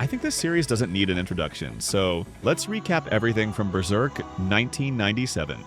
I think this series doesn't need an introduction, so let's recap everything from Berserk 1997.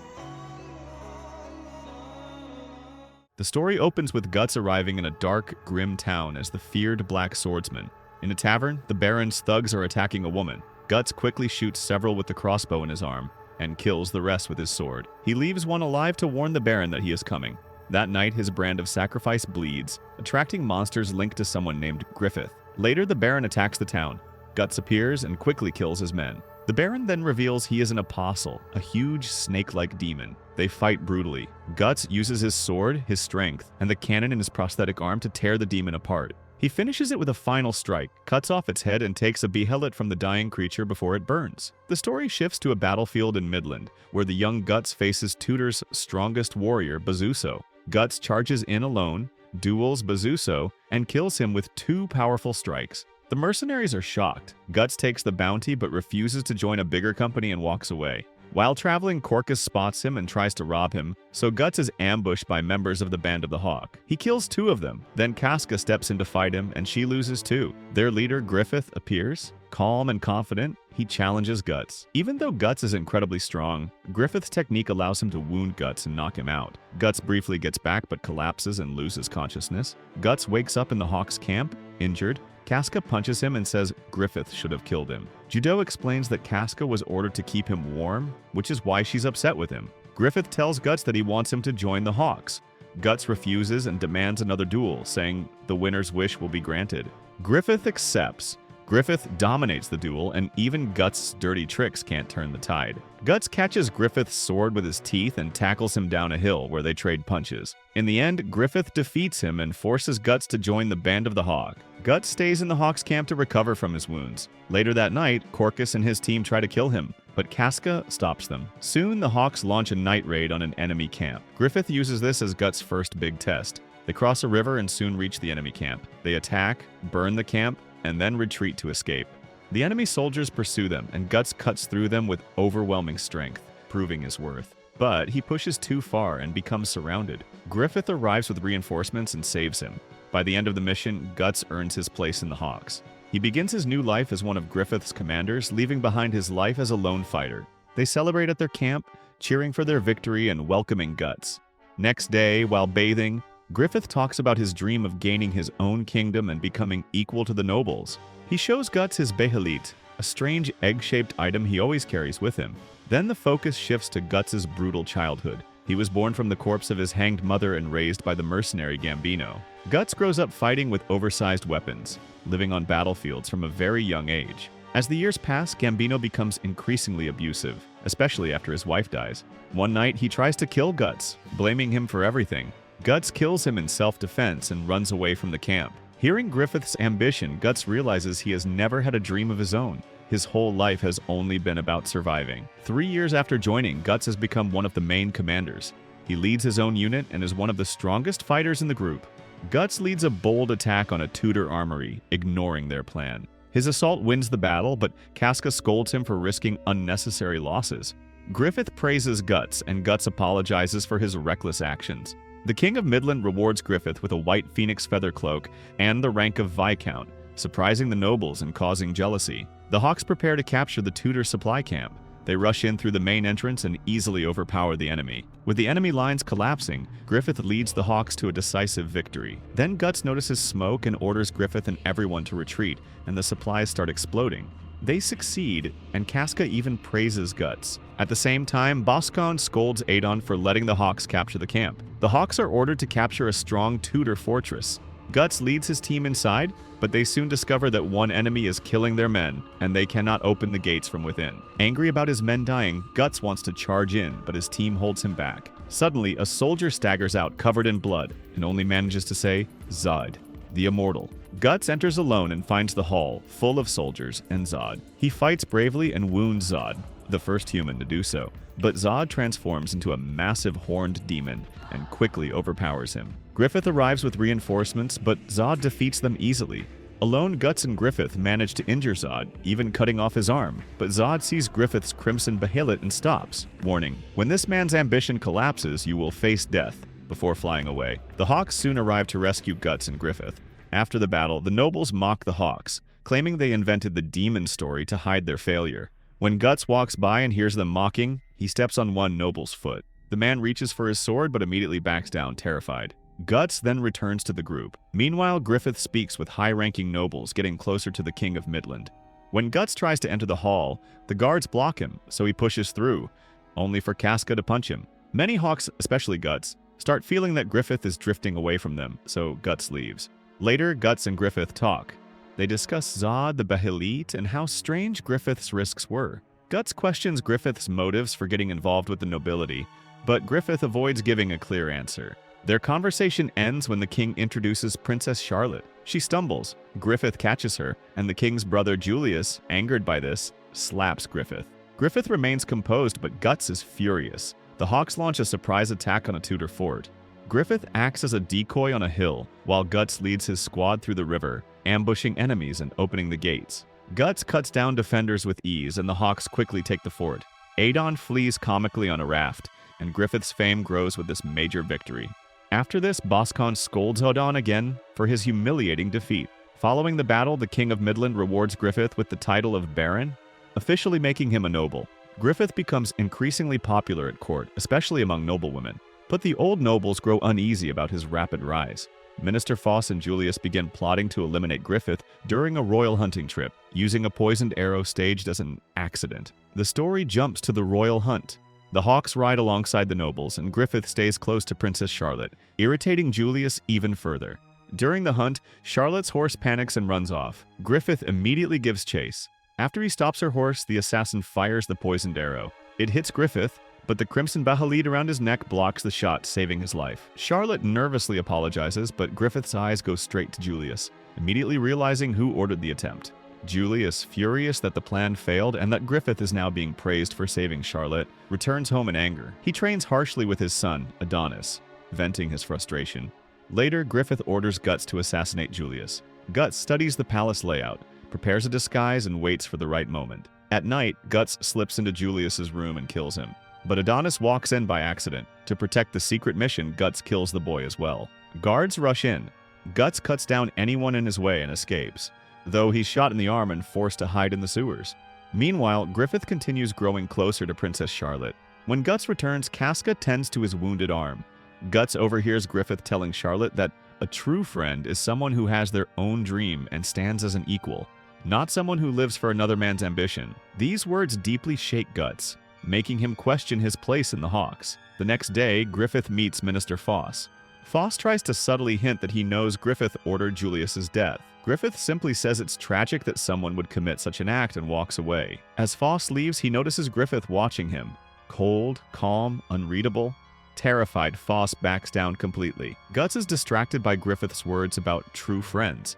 The story opens with Guts arriving in a dark, grim town as the feared Black Swordsman. In a tavern, the Baron's thugs are attacking a woman. Guts quickly shoots several with the crossbow in his arm, and kills the rest with his sword. He leaves one alive to warn the Baron that he is coming. That night, his brand of sacrifice bleeds, attracting monsters linked to someone named Griffith. Later, the Baron attacks the town. Guts appears and quickly kills his men. The Baron then reveals he is an apostle, a huge snake-like demon. They fight brutally. Guts uses his sword, his strength, and the cannon in his prosthetic arm to tear the demon apart. He finishes it with a final strike, cuts off its head, and takes a behelit from the dying creature before it burns. The story shifts to a battlefield in Midland, where the young Guts faces Tudor's strongest warrior, Bezuso. Guts charges in alone, duels Bezuso, and kills him with 2 powerful strikes. The mercenaries are shocked. Guts takes the bounty but refuses to join a bigger company and walks away. While traveling, Corcus spots him and tries to rob him, so Guts is ambushed by members of the Band of the Hawk. He kills 2 of them, then Casca steps in to fight him, and she loses too. Their leader, Griffith, appears. Calm and confident, he challenges Guts. Even though Guts is incredibly strong, Griffith's technique allows him to wound Guts and knock him out. Guts briefly gets back but collapses and loses consciousness. Guts wakes up in the Hawk's camp, injured. Casca punches him and says Griffith should have killed him. Judeau explains that Casca was ordered to keep him warm, which is why she's upset with him. Griffith tells Guts that he wants him to join the Hawks. Guts refuses and demands another duel, saying the winner's wish will be granted. Griffith accepts. Griffith dominates the duel, and even Guts' dirty tricks can't turn the tide. Guts catches Griffith's sword with his teeth and tackles him down a hill where they trade punches. In the end, Griffith defeats him and forces Guts to join the Band of the Hawk. Guts stays in the Hawk's camp to recover from his wounds. Later that night, Corcus and his team try to kill him, but Casca stops them. Soon, the Hawks launch a night raid on an enemy camp. Griffith uses this as Guts' first big test. They cross a river and soon reach the enemy camp. They attack, burn the camp, and then retreat to escape. The enemy soldiers pursue them, and Guts cuts through them with overwhelming strength, proving his worth. But he pushes too far and becomes surrounded. Griffith arrives with reinforcements and saves him. By the end of the mission, Guts earns his place in the Hawks. He begins his new life as one of Griffith's commanders, leaving behind his life as a lone fighter. They celebrate at their camp, cheering for their victory and welcoming Guts. Next day, while bathing, Griffith talks about his dream of gaining his own kingdom and becoming equal to the nobles. He shows Guts his behelit, a strange egg-shaped item he always carries with him. Then the focus shifts to Guts' brutal childhood. He was born from the corpse of his hanged mother and raised by the mercenary Gambino. Guts grows up fighting with oversized weapons, living on battlefields from a very young age. As the years pass, Gambino becomes increasingly abusive, especially after his wife dies. One night, he tries to kill Guts, blaming him for everything. Guts kills him in self-defense and runs away from the camp. Hearing Griffith's ambition, Guts realizes he has never had a dream of his own. His whole life has only been about surviving. 3 years after joining, Guts has become one of the main commanders. He leads his own unit and is one of the strongest fighters in the group. Guts leads a bold attack on a Tudor armory, ignoring their plan. His assault wins the battle, but Casca scolds him for risking unnecessary losses. Griffith praises Guts, and Guts apologizes for his reckless actions. The King of Midland rewards Griffith with a white phoenix feather cloak and the rank of Viscount, surprising the nobles and causing jealousy. The Hawks prepare to capture the Tudor supply camp. They rush in through the main entrance and easily overpower the enemy. With the enemy lines collapsing, Griffith leads the Hawks to a decisive victory. Then Guts notices smoke and orders Griffith and everyone to retreat, and the supplies start exploding. They succeed, and Casca even praises Guts. At the same time, Boscon scolds Adon for letting the Hawks capture the camp. The Hawks are ordered to capture a strong Tudor fortress. Guts leads his team inside, but they soon discover that one enemy is killing their men, and they cannot open the gates from within. Angry about his men dying, Guts wants to charge in, but his team holds him back. Suddenly, a soldier staggers out covered in blood, and only manages to say, Zod, the Immortal. Guts enters alone and finds the hall, full of soldiers, and Zod. He fights bravely and wounds Zod, the first human to do so. But Zod transforms into a massive horned demon and quickly overpowers him. Griffith arrives with reinforcements, but Zod defeats them easily. Alone, Guts and Griffith manage to injure Zod, even cutting off his arm. But Zod sees Griffith's crimson behelit and stops, warning, "When this man's ambition collapses, you will face death," before flying away. The Hawks soon arrive to rescue Guts and Griffith. After the battle, the nobles mock the Hawks. claiming they invented the demon story to hide their failure. When Guts walks by and hears them mocking, he steps on one noble's foot. The man reaches for his sword but immediately backs down, terrified. Guts then returns to the group. Meanwhile, Griffith speaks with high-ranking nobles, getting closer to the King of Midland. When Guts tries to enter the hall, the guards block him, so he pushes through, only for Casca to punch him. Many Hawks, especially Guts, start feeling that Griffith is drifting away from them, so Guts leaves. Later, Guts and Griffith talk. They discuss Zod the Bahilit and how strange Griffith's risks were. Guts questions Griffith's motives for getting involved with the nobility, but Griffith avoids giving a clear answer. Their conversation ends when the king introduces Princess Charlotte. She stumbles, Griffith catches her, and the king's brother Julius, angered by this, slaps Griffith. Griffith remains composed, but Guts is furious. The Hawks launch a surprise attack on a Tudor fort. Griffith acts as a decoy on a hill, while Guts leads his squad through the river, ambushing enemies and opening the gates. Guts cuts down defenders with ease, and the Hawks quickly take the fort. Adon flees comically on a raft, and Griffith's fame grows with this major victory. After this, Boscan scolds Adon again for his humiliating defeat. Following the battle, the King of Midland rewards Griffith with the title of Baron, officially making him a noble. Griffith becomes increasingly popular at court, especially among noblewomen. But the old nobles grow uneasy about his rapid rise. Minister Foss and Julius begin plotting to eliminate Griffith during a royal hunting trip, using a poisoned arrow staged as an accident. The story jumps to the royal hunt. The Hawks ride alongside the nobles, and Griffith stays close to Princess Charlotte, irritating Julius even further. During the hunt, Charlotte's horse panics and runs off. Griffith immediately gives chase. After he stops her horse, the assassin fires the poisoned arrow. It hits Griffith, but the crimson bahalit around his neck blocks the shot, saving his life. Charlotte nervously apologizes, but Griffith's eyes go straight to Julius, immediately realizing who ordered the attempt. Julius, furious that the plan failed and that Griffith is now being praised for saving Charlotte, returns home in anger. He trains harshly with his son, Adonis, venting his frustration. Later, Griffith orders Guts to assassinate Julius. Guts studies the palace layout, prepares a disguise, and waits for the right moment. At night, Guts slips into Julius's room and kills him. But Adonis walks in by accident. To protect the secret mission, Guts kills the boy as well. Guards rush in. Guts cuts down anyone in his way and escapes, though he's shot in the arm and forced to hide in the sewers. Meanwhile, Griffith continues growing closer to Princess Charlotte. When Guts returns, Casca tends to his wounded arm. Guts overhears Griffith telling Charlotte that a true friend is someone who has their own dream and stands as an equal, not someone who lives for another man's ambition. These words deeply shake Guts, making him question his place in the Hawks. The next day, Griffith meets Minister Foss. Foss tries to subtly hint that he knows Griffith ordered Julius's death. Griffith simply says it's tragic that someone would commit such an act and walks away. As Foss leaves, he notices Griffith watching him. Cold, calm, unreadable. Terrified, Foss backs down completely. Guts is distracted by Griffith's words about true friends,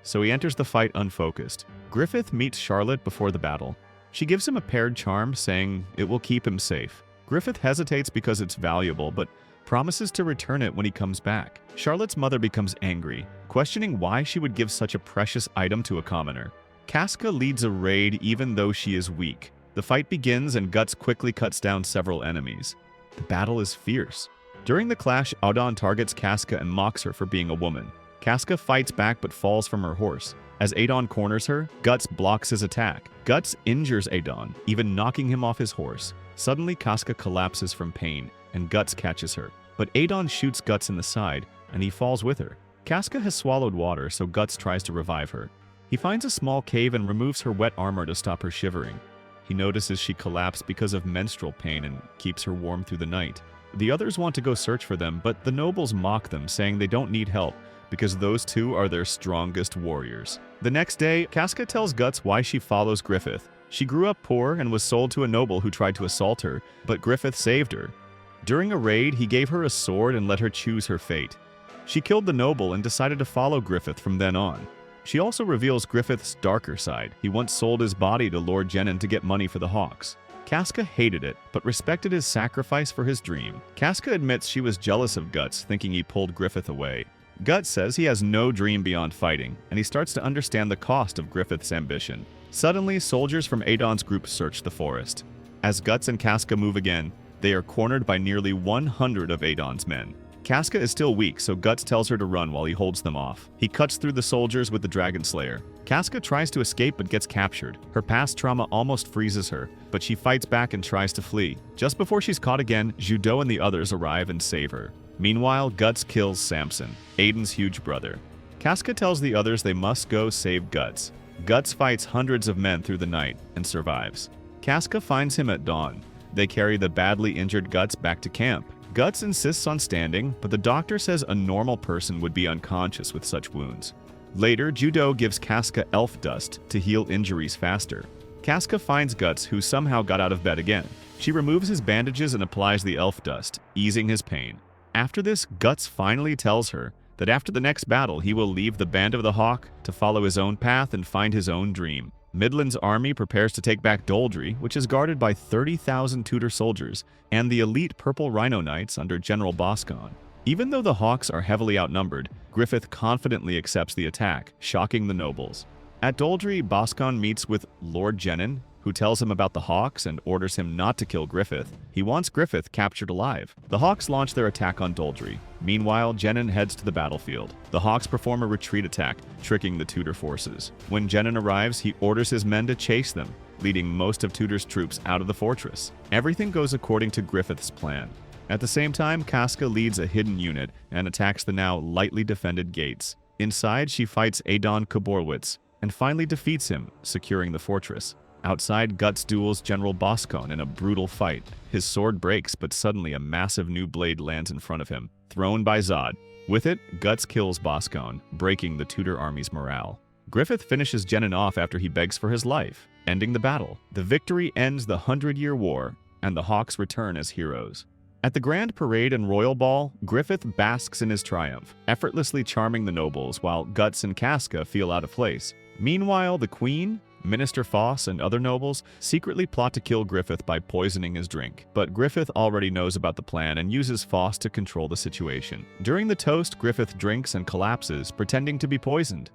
so he enters the fight unfocused. Griffith meets Charlotte before the battle. She gives him a paired charm, saying it will keep him safe. Griffith hesitates because it's valuable, but promises to return it when he comes back. Charlotte's mother becomes angry, questioning why she would give such a precious item to a commoner. Casca leads a raid even though she is weak. The fight begins and Guts quickly cuts down several enemies. The battle is fierce. During the clash, Adon targets Casca and mocks her for being a woman. Casca fights back but falls from her horse. As Adon corners her, Guts blocks his attack. Guts injures Adon, even knocking him off his horse. Suddenly, Casca collapses from pain, and Guts catches her. But Adon shoots Guts in the side, and he falls with her. Casca has swallowed water, so Guts tries to revive her. He finds a small cave and removes her wet armor to stop her shivering. He notices she collapsed because of menstrual pain and keeps her warm through the night. The others want to go search for them, but the nobles mock them, saying they don't need help because those two are their strongest warriors. The next day, Casca tells Guts why she follows Griffith. She grew up poor and was sold to a noble who tried to assault her, but Griffith saved her. During a raid, he gave her a sword and let her choose her fate. She killed the noble and decided to follow Griffith from then on. She also reveals Griffith's darker side. He once sold his body to Lord Jenin to get money for the Hawks. Casca hated it, but respected his sacrifice for his dream. Casca admits she was jealous of Guts, thinking he pulled Griffith away. Guts says he has no dream beyond fighting, and he starts to understand the cost of Griffith's ambition. Suddenly, soldiers from Adon's group search the forest. As Guts and Casca move again, they are cornered by nearly 100 of Adon's men. Casca is still weak, so Guts tells her to run while he holds them off. He cuts through the soldiers with the Dragon Slayer. Casca tries to escape but gets captured. Her past trauma almost freezes her, but she fights back and tries to flee. Just before she's caught again, Judo and the others arrive and save her. Meanwhile, Guts kills Samson, Aiden's huge brother. Casca tells the others they must go save Guts. Guts fights hundreds of men through the night and survives. Casca finds him at dawn. They carry the badly injured Guts back to camp. Guts insists on standing, but the doctor says a normal person would be unconscious with such wounds. Later, Judo gives Casca elf dust to heal injuries faster. Casca finds Guts, who somehow got out of bed again. She removes his bandages and applies the elf dust, easing his pain. After this, Guts finally tells her that after the next battle, he will leave the Band of the Hawk to follow his own path and find his own dream. Midland's army prepares to take back Doldry, which is guarded by 30,000 Tudor soldiers and the elite Purple Rhino Knights under General Boscon. Even though the Hawks are heavily outnumbered, Griffith confidently accepts the attack, shocking the nobles. At Doldry, Boscon meets with Lord Genin, who tells him about the Hawks and orders him not to kill Griffith. He wants Griffith captured alive. The Hawks launch their attack on Doldry. Meanwhile, Genin heads to the battlefield. The Hawks perform a retreat attack, tricking the Tudor forces. When Genin arrives, he orders his men to chase them, leading most of Tudor's troops out of the fortress. Everything goes according to Griffith's plan. At the same time, Casca leads a hidden unit and attacks the now lightly defended gates. Inside, she fights Adon Koborwitz and finally defeats him, securing the fortress. Outside, Guts duels General Boscon in a brutal fight. His sword breaks, but suddenly a massive new blade lands in front of him, thrown by Zod. With it, Guts kills Boscon, breaking the Tudor army's morale. Griffith finishes Genin off after he begs for his life, ending the battle. The victory ends the 100-Year War, and the Hawks return as heroes. At the Grand Parade and Royal Ball, Griffith basks in his triumph, effortlessly charming the nobles while Guts and Casca feel out of place. Meanwhile, the Queen, Minister Foss, and other nobles secretly plot to kill Griffith by poisoning his drink. But Griffith already knows about the plan and uses Foss to control the situation. During the toast, Griffith drinks and collapses, pretending to be poisoned.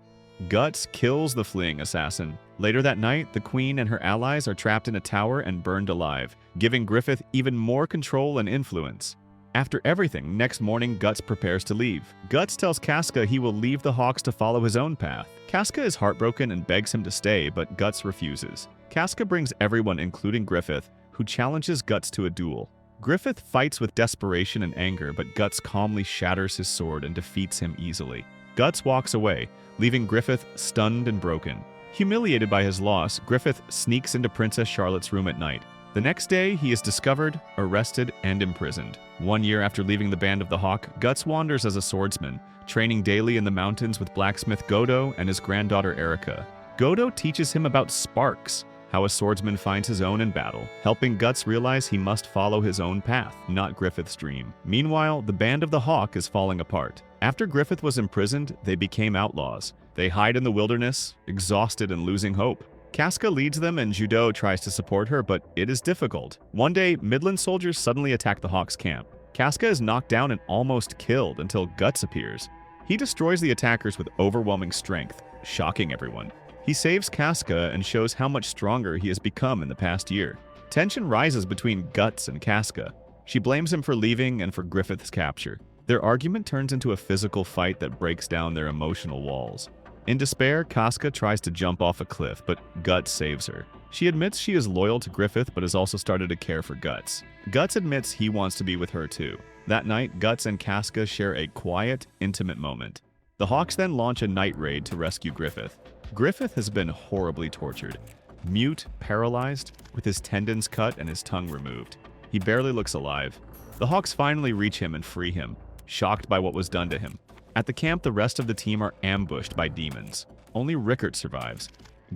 Guts kills the fleeing assassin. Later that night, the Queen and her allies are trapped in a tower and burned alive, giving Griffith even more control and influence. After everything, next morning Guts prepares to leave. Guts tells Casca he will leave the Hawks to follow his own path. Casca is heartbroken and begs him to stay, but Guts refuses. Casca brings everyone, including Griffith, who challenges Guts to a duel. Griffith fights with desperation and anger, but Guts calmly shatters his sword and defeats him easily. Guts walks away, leaving Griffith stunned and broken. Humiliated by his loss, Griffith sneaks into Princess Charlotte's room at night. The next day, he is discovered, arrested, and imprisoned. 1 year after leaving the Band of the Hawk, Guts wanders as a swordsman, training daily in the mountains with blacksmith Godo and his granddaughter Erica. Godo teaches him about sparks, how a swordsman finds his own in battle, helping Guts realize he must follow his own path, not Griffith's dream. Meanwhile, the Band of the Hawk is falling apart. After Griffith was imprisoned, they became outlaws. They hide in the wilderness, exhausted and losing hope. Casca leads them and Judo tries to support her, but it is difficult. One day, Midland soldiers suddenly attack the Hawks' camp. Casca is knocked down and almost killed until Guts appears. He destroys the attackers with overwhelming strength, shocking everyone. He saves Casca and shows how much stronger he has become in the past year. Tension rises between Guts and Casca. She blames him for leaving and for Griffith's capture. Their argument turns into a physical fight that breaks down their emotional walls. In despair, Casca tries to jump off a cliff, but Guts saves her. She admits she is loyal to Griffith, but has also started to care for Guts. Guts admits he wants to be with her too. That night, Guts and Casca share a quiet, intimate moment. The Hawks then launch a night raid to rescue Griffith. Griffith has been horribly tortured. Mute, paralyzed, with his tendons cut and his tongue removed. He barely looks alive. The Hawks finally reach him and free him, shocked by what was done to him. At the camp, the rest of the team are ambushed by demons. Only Rickert survives.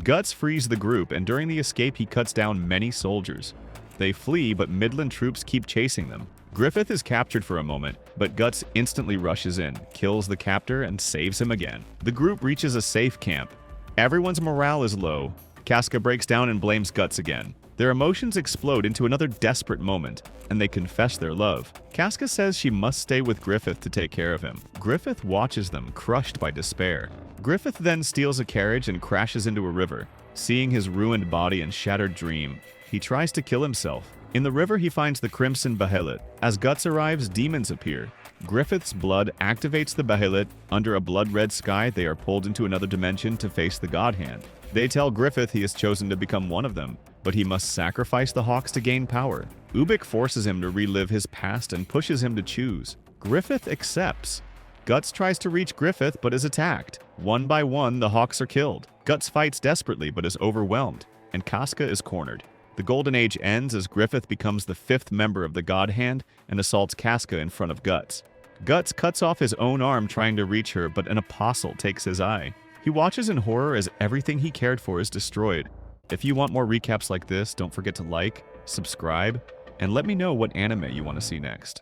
Guts frees the group, and during the escape, he cuts down many soldiers. They flee, but Midland troops keep chasing them. Griffith is captured for a moment, but Guts instantly rushes in, kills the captor, and saves him again. The group reaches a safe camp. Everyone's morale is low. Casca breaks down and blames Guts again. Their emotions explode into another desperate moment, and they confess their love. Casca says she must stay with Griffith to take care of him. Griffith watches them, crushed by despair. Griffith then steals a carriage and crashes into a river. Seeing his ruined body and shattered dream, he tries to kill himself. In the river, he finds the Crimson Behelit. As Guts arrives, demons appear. Griffith's blood activates the Behelit. Under a blood-red sky, they are pulled into another dimension to face the God Hand. They tell Griffith he has chosen to become one of them, but he must sacrifice the Hawks to gain power. Ubik forces him to relive his past and pushes him to choose. Griffith accepts. Guts tries to reach Griffith but is attacked. One by one, the Hawks are killed. Guts fights desperately but is overwhelmed, and Casca is cornered. The Golden Age ends as Griffith becomes the 5th member of the God Hand and assaults Casca in front of Guts. Guts cuts off his own arm trying to reach her, but an apostle takes his eye. He watches in horror as everything he cared for is destroyed. If you want more recaps like this, don't forget to like, subscribe, and let me know what anime you want to see next.